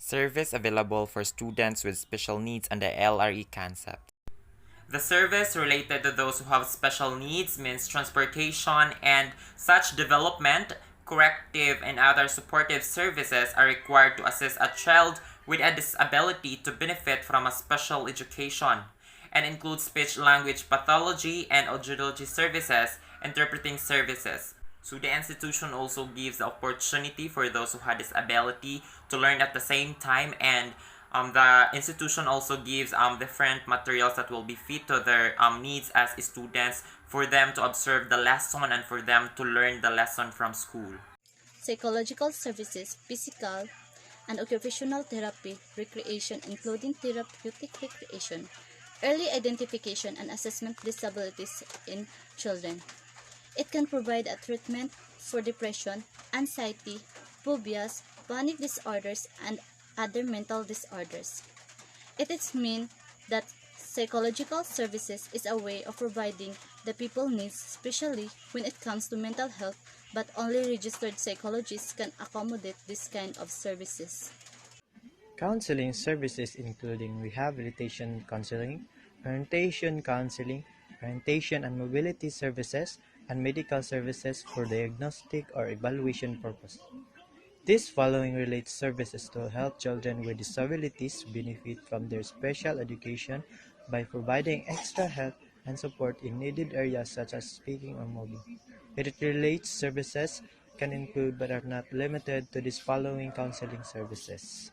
Service available for students with special needs under LRE concept. The service related to those who have special needs means transportation and such development, corrective, and other supportive services are required to assist a child with a disability to benefit from a special education, and include speech language pathology and audiology services, interpreting services. So the institution also gives the opportunity for those who had disability to learn at the same time, and the institution also gives different materials that will be fit to their needs as students, for them to observe the lesson and for them to learn the lesson from school. Psychological services, physical and occupational therapy, recreation including therapeutic recreation, early identification and assessment disabilities in children. It can provide a treatment for depression, anxiety, phobias, panic disorders, and other mental disorders. It is mean that psychological services is a way of providing the people needs, especially when it comes to mental health, but only registered psychologists can accommodate this kind of services. Counseling services including rehabilitation counseling, orientation counseling, orientation and mobility services, and medical services for diagnostic or evaluation purpose. This following relates services to help children with disabilities benefit from their special education by providing extra help and support in needed areas such as speaking or moving. It relates services can include but are not limited to these following counseling services.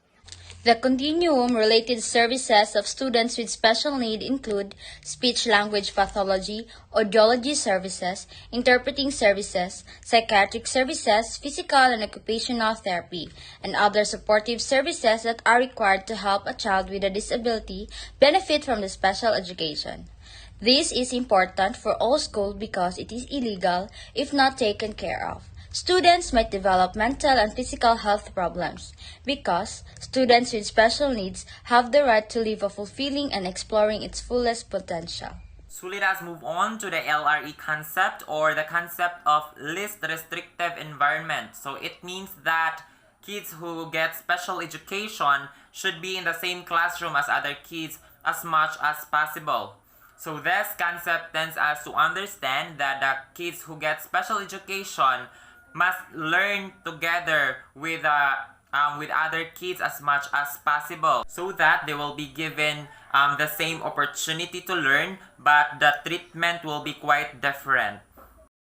The continuum-related services of students with special need include speech-language pathology, audiology services, interpreting services, psychiatric services, physical and occupational therapy, and other supportive services that are required to help a child with a disability benefit from the special education. This is important for all schools because it is illegal if not taken care of. Students might develop mental and physical health problems because students with special needs have the right to live a fulfilling and exploring its fullest potential. So let us move on to the LRE concept, or the concept of least restrictive environment. So it means that kids who get special education should be in the same classroom as other kids as much as possible. So this concept tends us to understand that the kids who get special education must learn together with other kids as much as possible, so that they will be given the same opportunity to learn, but the treatment will be quite different.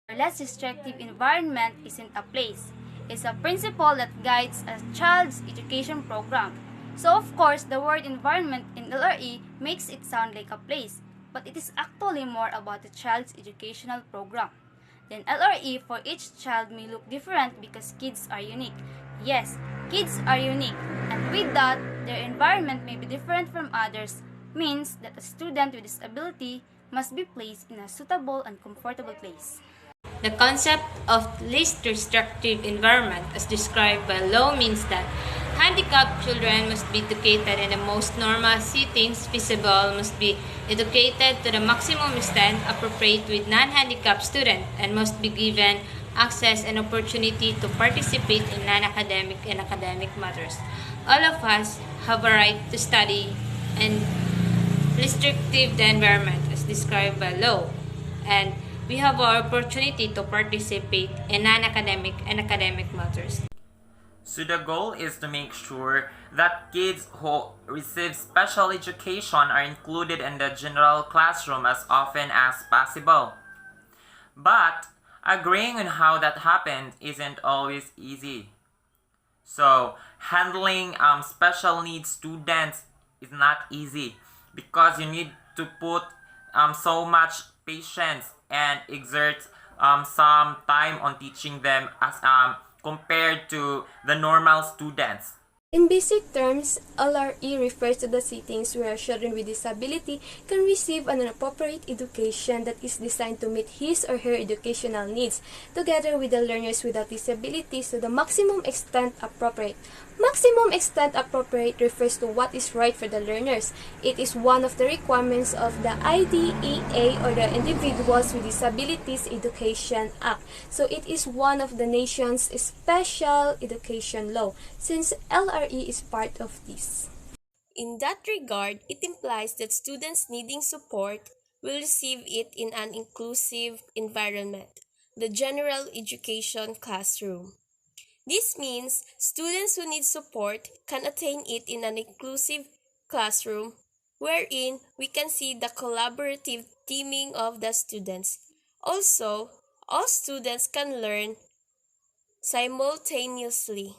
A less restrictive environment isn't a place. It's a principle that guides a child's education program. So of course, the word environment in LRE makes it sound like a place, but it is actually more about the child's educational program. Then LRE for each child may look different because kids are unique. Yes, kids are unique, and with that, their environment may be different from others, means that a student with disability must be placed in a suitable and comfortable place. The concept of least restrictive environment as described by law means that handicapped children must be educated in the most normal settings feasible, must be educated to the maximum extent appropriate with non-handicapped students, and must be given access and opportunity to participate in non-academic and academic matters. All of us have a right to study and restrictive the environment as described by law, and we have our opportunity to participate in non-academic and academic matters. So the goal is to make sure that kids who receive special education are included in the general classroom as often as possible. But agreeing on how that happens isn't always easy. So handling special needs students is not easy, because you need to put so much patience and exert some time on teaching them as compared to the normal students. In basic terms, LRE refers to the settings where children with disability can receive an appropriate education that is designed to meet his or her educational needs, together with the learners without disabilities to the maximum extent appropriate. Maximum extent appropriate refers to what is right for the learners. It is one of the requirements of the IDEA, or the Individuals with Disabilities Education Act. So it is one of the nation's special education law, since LRE is part of this. In that regard, it implies that students needing support will receive it in an inclusive environment, the general education classroom. This means students who need support can attain it in an inclusive classroom, wherein we can see the collaborative teaming of the students. Also, all students can learn simultaneously.